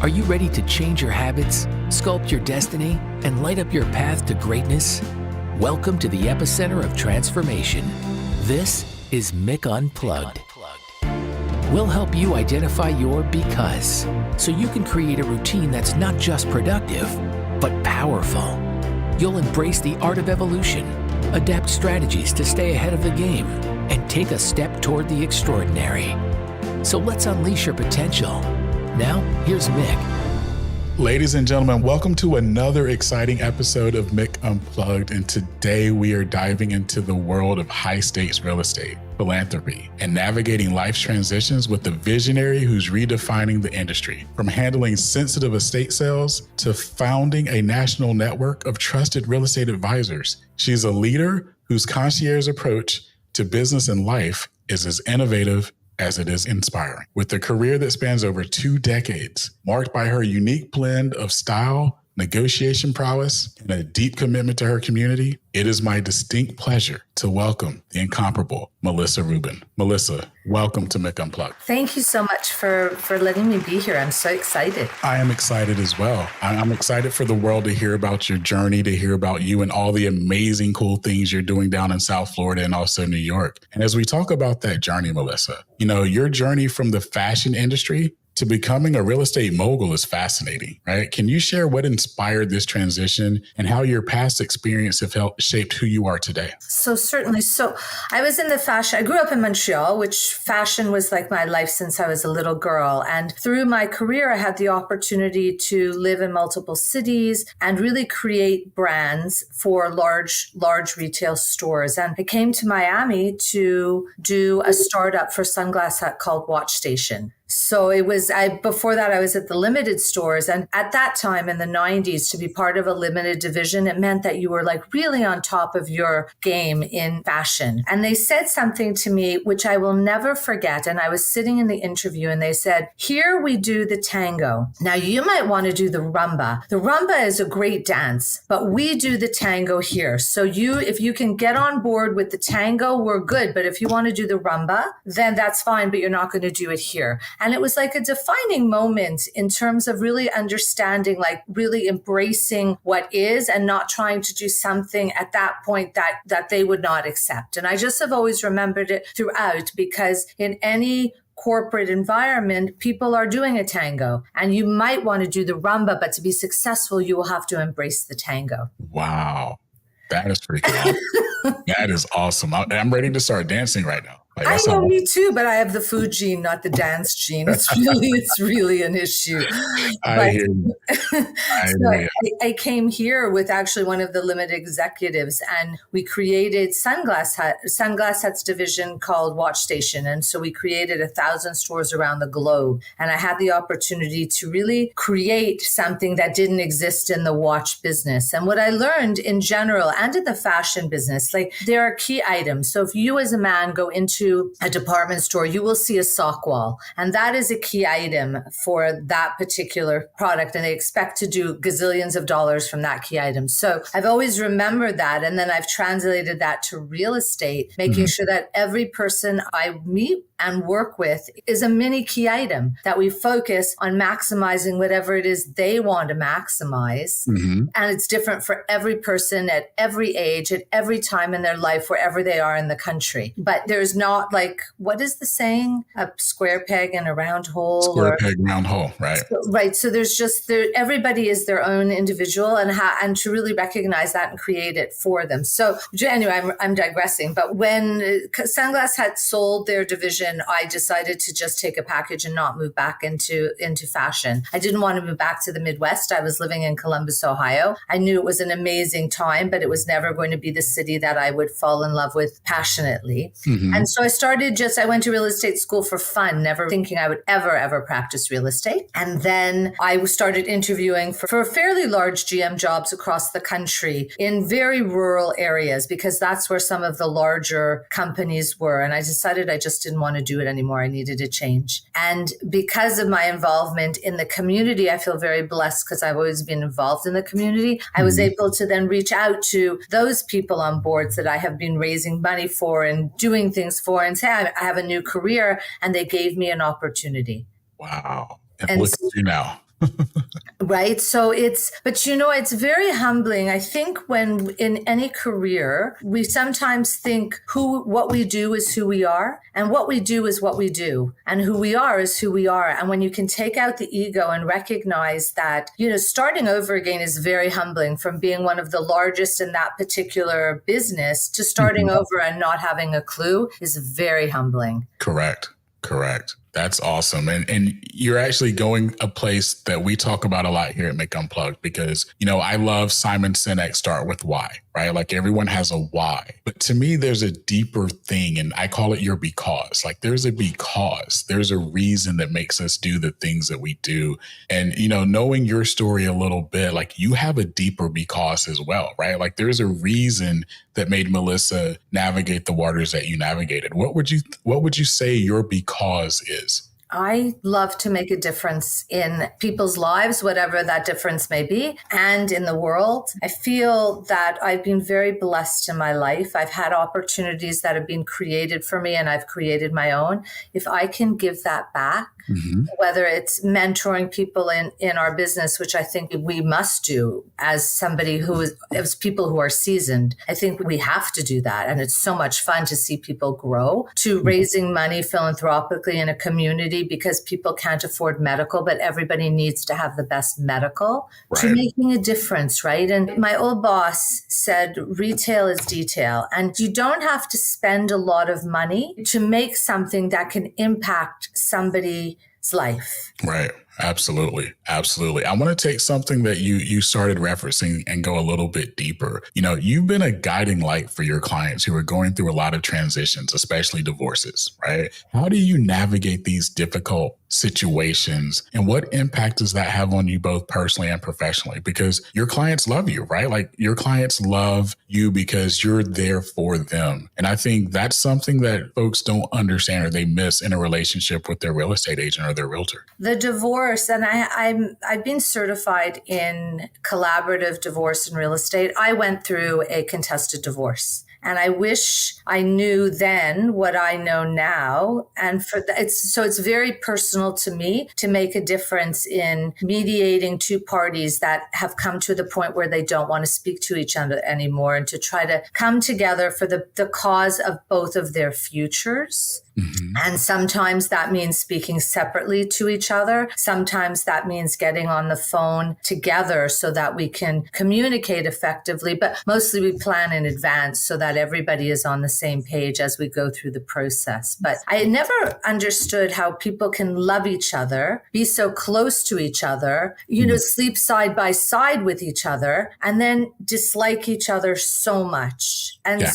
Are you ready to change your habits, sculpt your destiny, and light up your path to greatness? Welcome to the epicenter of transformation. This is Mick Unplugged. We'll help you identify your because, so you can create a routine that's not just productive, but powerful. You'll embrace the art of evolution, adapt strategies to stay ahead of the game, and take a step toward the extraordinary. So let's unleash your potential. Now, here's Mick. Ladies and gentlemen, welcome to another exciting episode of Mick Unplugged. And today we are diving into the world of high-stakes real estate, philanthropy, and navigating life's transitions with a visionary who's redefining the industry. From handling sensitive estate sales to founding a national network of trusted real estate advisors, she's a leader whose concierge approach to business and life is as innovative as it is inspiring. With a career that spans over 2 decades, marked by her unique blend of style, negotiation prowess, and a deep commitment to her community, it is my distinct pleasure to welcome the incomparable Melissa Rubin. Melissa, welcome to Mick Unplugged. Thank you so much for letting me be here. I'm so excited. I am excited as well. I'm excited for the world to hear about your journey, to hear about you and all the amazing, cool things you're doing down in South Florida and also New York. And as we talk about that journey, Melissa, your journey from the fashion industry to becoming a real estate mogul is fascinating, right? Can you share what inspired this transition and how your past experience have helped shaped who you are today? So certainly. So I was in the fashion. I grew up in Montreal, which fashion was like my life since I was a little girl. And through my career, I had the opportunity to live in multiple cities and really create brands for large retail stores. And I came to Miami to do a startup for Sunglass Hut called Watch Station. So before that, I was at the limited stores. And at that time in the 90s, to be part of a limited division, it meant that you were like really on top of your game in fashion. And they said something to me, which I will never forget. And I was sitting in the interview and they said, here we do the tango. Now you might want to do the rumba. The rumba is a great dance, but we do the tango here. So if you can get on board with the tango, we're good. But if you want to do the rumba, then that's fine, but you're not going to do it here. And it was like a defining moment in terms of really understanding, like really embracing what is and not trying to do something at that point that they would not accept. And I just have always remembered it throughout, because in any corporate environment, people are doing a tango and you might want to do the rumba, but to be successful, you will have to embrace the tango. Wow. That is pretty cool. That is awesome. I'm ready to start dancing right now. I know, me too, but I have the food gene, not the dance gene. It's really an issue. I hear you. I came here with actually one of the limited executives, and we created Sunglass Hut's division called Watch Station. And so we created 1,000 stores around the globe. And I had the opportunity to really create something that didn't exist in the watch business. And what I learned in general and in the fashion business, like there are key items. So if you as a man go into a department store, you will see a sock wall. And that is a key item for that particular product. And they expect to do gazillions of dollars from that key item. So I've always remembered that. And then I've translated that to real estate, making sure that every person I meet and work with is a mini key item, that we focus on maximizing whatever it is they want to maximize. And it's different for every person at every age, at every time in their life, wherever they are in the country. But there's not like, what is the saying? A square peg in a round hole? Square peg, round hole, right? Right. So there's just, everybody is their own individual, and to really recognize that and create it for them. So anyway, I'm digressing. But when Sunglass Hut sold their division, I decided to just take a package and not move back into fashion. I didn't want to move back to the Midwest. I was living in Columbus, Ohio. I knew it was an amazing time, but it was never going to be the city that I would fall in love with passionately. And so I went to real estate school for fun, never thinking I would ever practice real estate. And then I started interviewing for fairly large GM jobs across the country in very rural areas, because that's where some of the larger companies were. And I decided I just didn't want to do it anymore. I needed a change. And because of my involvement in the community, I feel very blessed because I've always been involved in the community. I was able to then reach out to those people on boards that I have been raising money for and doing things for and say, I have a new career. And they gave me an opportunity. Wow. And look at you now. Right. So but it's very humbling. I think when in any career, we sometimes think what we do is who we are, and what we do is what we do, and who we are is who we are. And when you can take out the ego and recognize that, starting over again is very humbling, from being one of the largest in that particular business to starting over and not having a clue is very humbling. Correct. That's awesome. And you're actually going a place that we talk about a lot here at Mick Unplugged, because, I love Simon Sinek's Start With Why, right? Like, everyone has a why. But to me, there's a deeper thing, and I call it your because. Like, there's a reason that makes us do the things that we do. And, knowing your story a little bit, like, you have a deeper because as well, right? Like, there's a reason that made Melissa navigate the waters that you navigated. What would you say your because is? I love to make a difference in people's lives, whatever that difference may be, and in the world. I feel that I've been very blessed in my life. I've had opportunities that have been created for me, and I've created my own. If I can give that back, whether it's mentoring people in our business, which I think we must do as people who are seasoned. I think we have to do that. And it's so much fun to see people grow, to raising money philanthropically in a community because people can't afford medical, but everybody needs to have the best medical, to making a difference, right? And my old boss said, retail is detail. And you don't have to spend a lot of money to make something that can impact somebody's life. Right. Absolutely. I want to take something that you started referencing and go a little bit deeper. You've been a guiding light for your clients who are going through a lot of transitions, especially divorces, right? How do you navigate these difficult situations, and what impact does that have on you both personally and professionally? Because your clients love you, right? Like, your clients love you because you're there for them. And I think that's something that folks don't understand or they miss in a relationship with their real estate agent or their realtor. The divorce, and I've been certified in collaborative divorce in real estate. I went through a contested divorce. And I wish I knew then what I know now. And it's very personal to me to make a difference in mediating two parties that have come to the point where they don't want to speak to each other anymore, and to try to come together for the cause of both of their futures. And sometimes that means speaking separately to each other. Sometimes that means getting on the phone together so that we can communicate effectively. But mostly we plan in advance so that everybody is on the same page as we go through the process. But I never understood how people can love each other, be so close to each other, sleep side by side with each other, and then dislike each other so much. And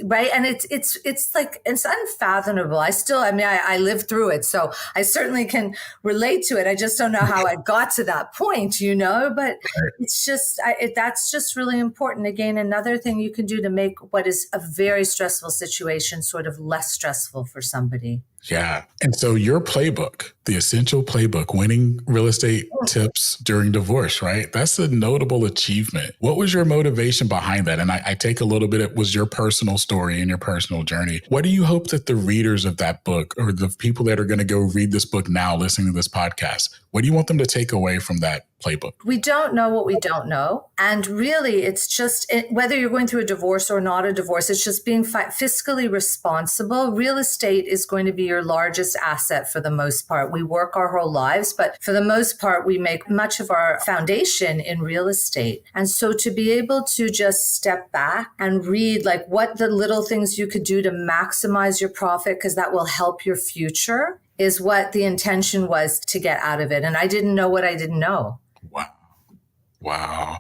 right. And it's like, it's unfathomable. I lived through it, so I certainly can relate to it. I just don't know how I got to that point, but it's just, that's just really important. Again, another thing you can do to make what is a very stressful situation sort of less stressful for somebody. Yeah. And so your playbook, the Essential Playbook, winning real estate tips during divorce, right? That's a notable achievement. What was your motivation behind that? And I take a little bit, it was your personal story and your personal journey. What do you hope that the readers of that book, or the people that are going to go read this book now, listening to this podcast, what do you want them to take away from that playbook? We don't know what we don't know. And really, it's just, whether you're going through a divorce or not a divorce, it's just being fiscally responsible. Real estate is going to be your largest asset for the most part. We work our whole lives, but for the most part, we make much of our foundation in real estate. And so to be able to just step back and read like what the little things you could do to maximize your profit, because that will help your future, is what the intention was to get out of it. And I didn't know what I didn't know. Wow.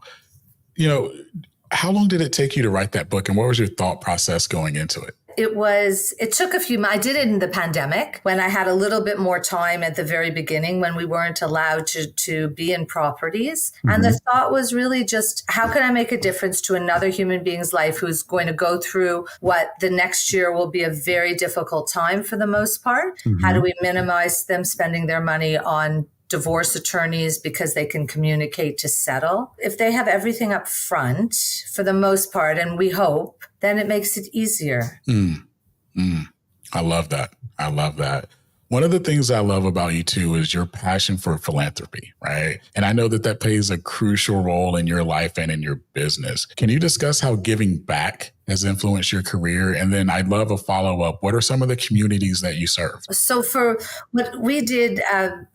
How long did it take you to write that book, and what was your thought process going into it? It took a few months. I did it in the pandemic when I had a little bit more time at the very beginning, when we weren't allowed to be in properties. And the thought was really just, how can I make a difference to another human being's life who's going to go through what the next year will be a very difficult time for the most part? How do we minimize them spending their money on divorce attorneys because they can communicate to settle? If they have everything up front for the most part, and we hope, then it makes it easier. I love that. One of the things I love about you too is your passion for philanthropy, right? And I know that that plays a crucial role in your life and in your business. Can you discuss how giving back has influenced your career? And then I'd love a follow-up. What are some of the communities that you serve? So for what we did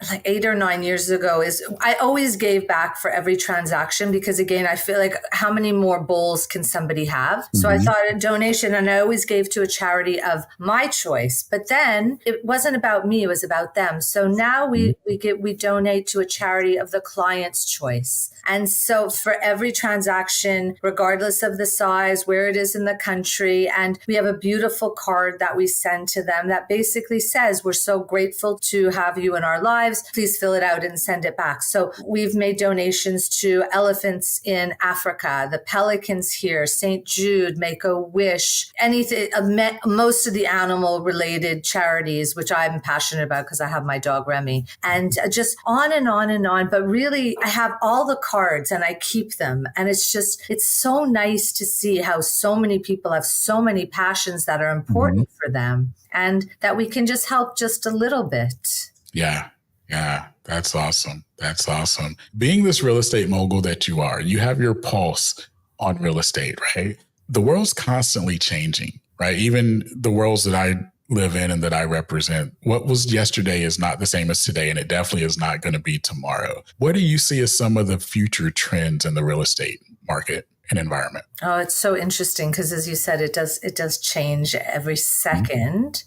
like 8 or 9 years ago is I always gave back for every transaction because, again, I feel like how many more bowls can somebody have? So I thought a donation, and I always gave to a charity of my choice. But then it wasn't about me, it was about them. So now we donate to a charity of the client's choice. And so for every transaction, regardless of the size, where it is in the country, and we have a beautiful card that we send to them that basically says, we're so grateful to have you in our lives. Please fill it out and send it back. So we've made donations to elephants in Africa, the pelicans here, St. Jude, Make-A-Wish, anything, most of the animal related charities, which I'm passionate about because I have my dog Remy, and just on and on and on. But really, I have all the cards and I keep them. And it's so nice to see how so many people have so many passions that are important for them and that we can just help just a little bit. Yeah. That's awesome. That's awesome. Being this real estate mogul that you are, you have your pulse on real estate, right? The world's constantly changing, right? Even the worlds that I live in and that I represent, what was yesterday is not the same as today, and it definitely is not going to be tomorrow. What do you see as some of the future trends in the real estate market and environment? Oh, it's so interesting because, as you said, it does change every second.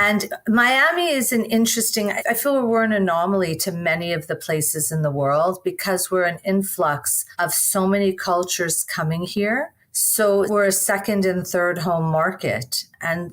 And Miami is an interesting, I feel we're an anomaly to many of the places in the world because we're an influx of so many cultures coming here. So we're a second and third home market. And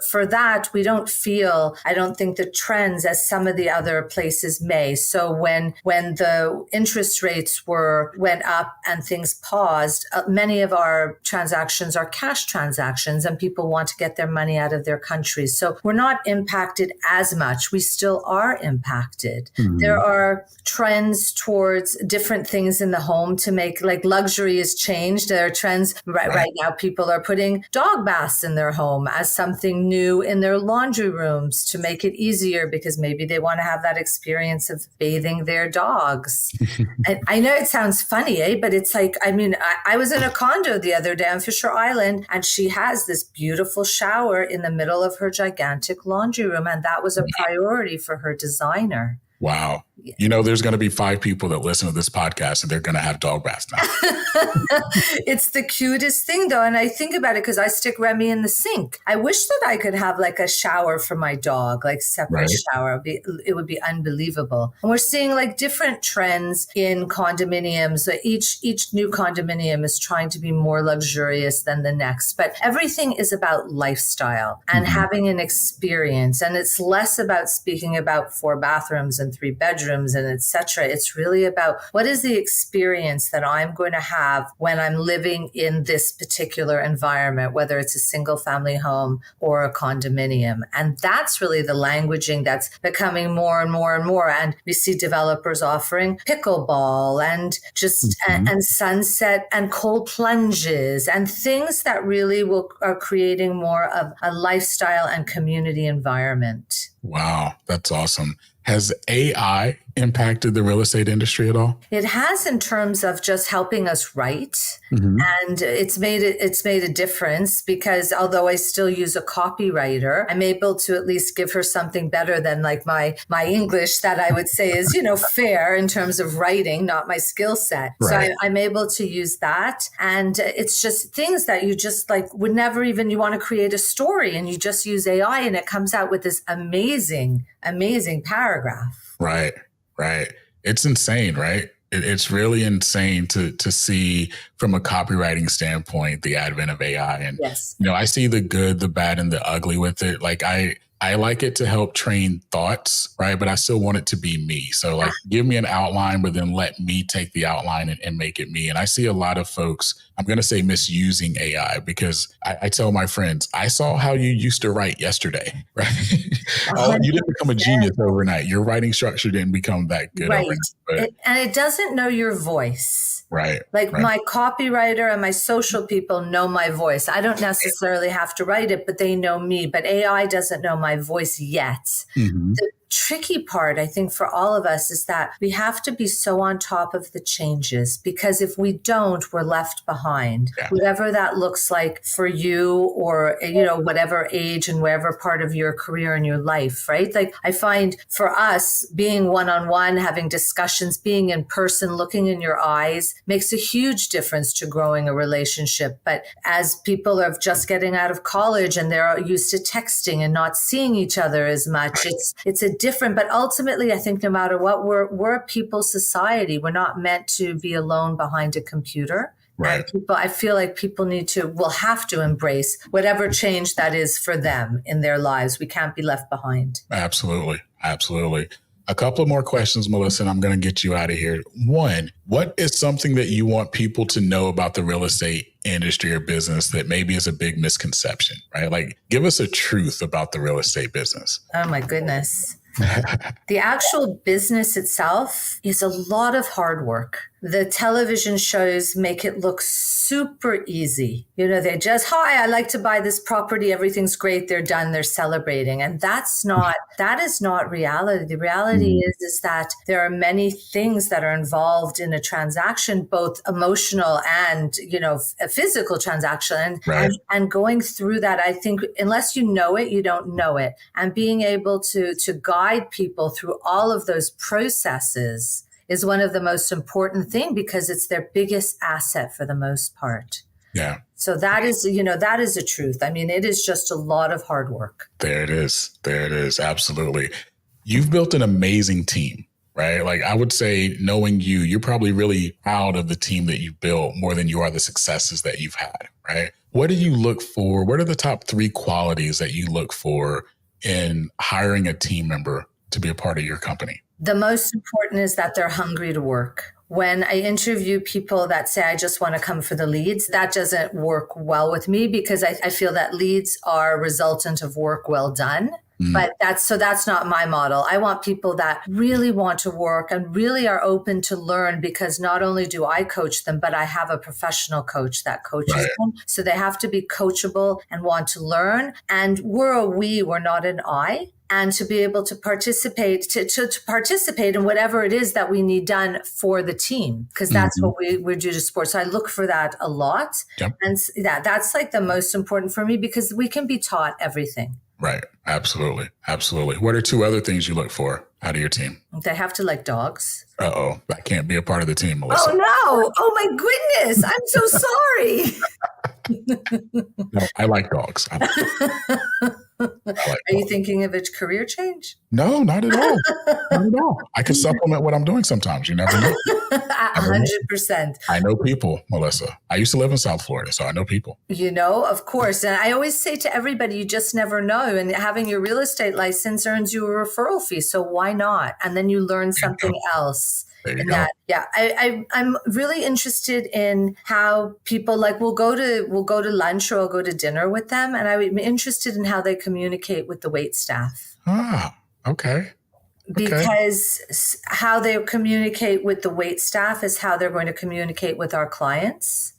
for that, we don't feel, I don't think, the trends as some of the other places may. So when the interest rates went up and things paused, many of our transactions are cash transactions and people want to get their money out of their countries. So we're not impacted as much. We still are impacted. There are trends towards different things in the home to make, like luxury has changed. There are trends right now. People are putting dog baths in their home as something new in their laundry rooms to make it easier because maybe they want to have that experience of bathing their dogs. And I know it sounds funny, but it's like, I was in a condo the other day on Fisher Island and she has this beautiful shower in the middle of her gigantic laundry room. And that was a priority for her designer. Wow. You know, there's going to be 5 people that listen to this podcast and they're going to have dog baths now. It's the cutest thing, though. And I think about it because I stick Remy in the sink. I wish that I could have like a shower for my dog, like separate shower. It would be unbelievable. And we're seeing like different trends in condominiums. Each new condominium is trying to be more luxurious than the next. But everything is about lifestyle and having an experience. And it's less about speaking about 4 bathrooms and 3 bedrooms and etc. It's really about what is the experience that I'm going to have when I'm living in this particular environment, whether it's a single family home or a condominium. And that's really the languaging that's becoming more and more and more. And we see developers offering pickleball and just and sunset and cold plunges and things that really are creating more of a lifestyle and community environment. Wow, that's awesome. Has AI impacted the real estate industry at all? It has, in terms of just helping us write. And it's made a difference because although I still use a copywriter, I'm able to at least give her something better than like my English that I would say is, fair in terms of writing, not my skill set. Right. So I'm able to use that. And it's just things that you just like would never even, you want to create a story and you just use AI and it comes out with this amazing paragraph. Right. It's insane, right? It's really insane to see from a copywriting standpoint, the advent of AI. And, I see the good, the bad, and the ugly with it. Like I like it to help train thoughts, right? But I still want it to be me. So like, give me an outline, but then let me take the outline and make it me. And I see a lot of folks, I'm going to say misusing AI because I tell my friends, I saw how you used to write yesterday, right? You didn't become a genius overnight. Your writing structure didn't become that good overnight. And it doesn't know your voice. Like my copywriter and my social people know my voice. I don't necessarily have to write it, but they know me. But AI doesn't know my voice yet. Mm-hmm. The tricky part, I think, for all of us is that we have to be so on top of the changes, because if we don't, we're left behind. Yeah. Whatever that looks like for you, or, you know, whatever age and wherever part of your career and your life, right? Like I find for us, being one-on-one, having discussions, being in person, looking in your eyes makes a huge difference to growing a relationship. But as people are just getting out of college and they're used to texting and not seeing each other as much, it's a different, but ultimately I think no matter what, we're a people society. We're not meant to be alone behind a computer. Right. And I feel like people will have to embrace whatever change that is for them in their lives. We can't be left behind. Absolutely. Absolutely. A couple of more questions, Melissa, and I'm going to get you out of here. One, what is something that you want people to know about the real estate industry or business that maybe is a big misconception, right? Like, give us a truth about the real estate business. Oh my goodness. The actual business itself is a lot of hard work. The television shows make it look super easy. You know, they just, hi, I like to buy this property. Everything's great. They're done. They're celebrating. And that is not reality. The reality is that there are many things that are involved in a transaction, both emotional and, you know, a physical transaction. And going through that, I think unless you know it, you don't know it. And being able to guide people through all of those processes is one of the most important thing, because it's their biggest asset for the most part. Yeah. So that is a truth. I mean, it is just a lot of hard work. There it is. There it is. Absolutely. You've built an amazing team, right? Like I would say, knowing you're probably really proud of the team that you've built more than you are the successes that you've had, right? What do you look for? What are the top 3 qualities that you look for in hiring a team member to be a part of your company? The most important is that they're hungry to work. When I interview people that say, I just want to come for the leads, that doesn't work well with me, because I feel that leads are a resultant of work well done. But that's not my model. I want people that really want to work and really are open to learn, because not only do I coach them, but I have a professional coach that coaches them. So they have to be coachable and want to learn. And we're not an I. And to be able to participate, to participate in whatever it is that we need done for the team, because that's what we do to sports. So I look for that a lot. Yep. And that's like the most important for me, because we can be taught everything. Right. Absolutely. Absolutely. What are 2 other things you look for out of your team? They have to like dogs. Uh-oh. That can't be a part of the team, Melissa. Oh, no. Oh, my goodness. I'm so sorry. No, I like dogs. Are you thinking of a career change? No, not at all. Not at all. I can supplement what I'm doing sometimes. You never know. 100%. I know people, Melissa. I used to live in South Florida, so I know people. You know, of course. And I always say to everybody, you just never know. And having your real estate license earns you a referral fee. So why not? And then you learn something else. There you go. Yeah, I'm really interested in how people we'll go to lunch or I'll go to dinner with them, and I'm interested in how they communicate with the wait staff. Ah, okay. Because how they communicate with the wait staff is how they're going to communicate with our clients.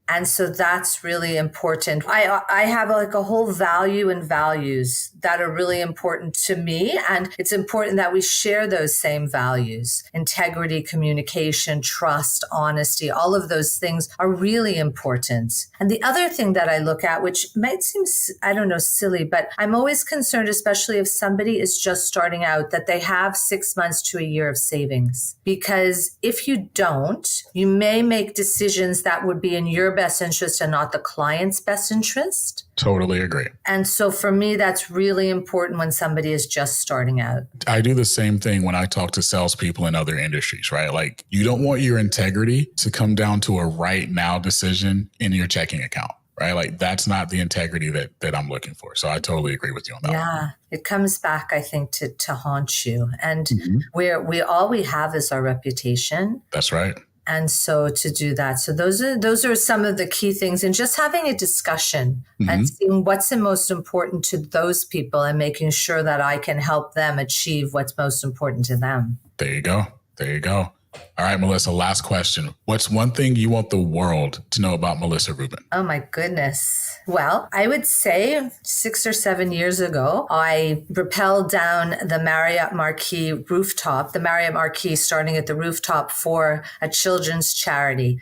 And so that's really important. I have a whole value and values that are really important to me. And it's important that we share those same values. Integrity, communication, trust, honesty, all of those things are really important. And the other thing that I look at, which might seem, I don't know, silly, but I'm always concerned, especially if somebody is just starting out, that they have 6 months to a year of savings. Because if you don't, you may make decisions that would be in your best interest and not the client's best interest. Totally agree. And so for me, that's really important when somebody is just starting out. I do the same thing when I talk to salespeople in other industries, right? Like, you don't want your integrity to come down to a right now decision in your checking account, right? Like, that's not the integrity that I'm looking for. So I totally agree with you on that. Yeah, it comes back, I think, to haunt you. And all we have is our reputation. That's right. And so to do that. So those are some of the key things, and just having a discussion and seeing what's the most important to those people and making sure that I can help them achieve what's most important to them. There you go. There you go. All right, Melissa, last question. What's one thing you want the world to know about Melissa Rubin? Oh my goodness. Well, I would say 6 or 7 years ago, I rappelled down the Marriott Marquis rooftop, the Marriott Marquis starting at the rooftop for a children's charity.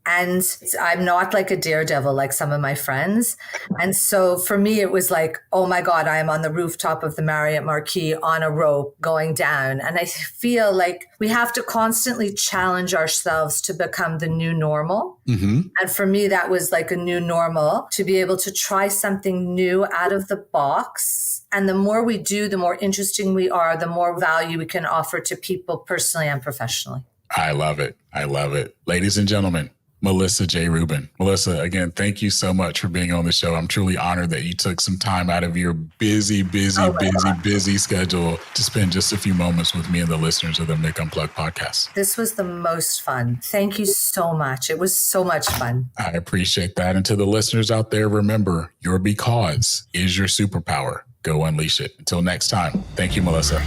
And I'm not like a daredevil like some of my friends. And so for me, it was like, oh my God, I am on the rooftop of the Marriott Marquis on a rope going down. And I feel like we have to constantly challenge ourselves to become the new normal. And for me, that was like a new normal, to be able to try something new out of the box. And the more we do, the more interesting we are, the more value we can offer to people personally and professionally. I love it. I love it. Ladies and gentlemen, Melissa J. Rubin. Melissa, again, thank you so much for being on the show. I'm truly honored that you took some time out of your busy schedule to spend just a few moments with me and the listeners of the Mick Unplugged podcast. This was the most fun. Thank you so much. It was so much fun. I appreciate that. And to the listeners out there, remember, your because is your superpower. Go unleash it. Until next time, thank you, Melissa.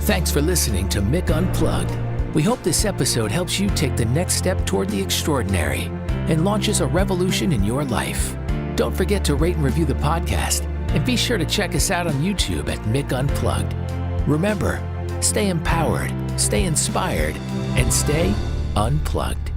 Thanks for listening to Mick Unplugged. We hope this episode helps you take the next step toward the extraordinary and launches a revolution in your life. Don't forget to rate and review the podcast, and be sure to check us out on YouTube at Mick Unplugged. Remember, stay empowered, stay inspired, and stay unplugged.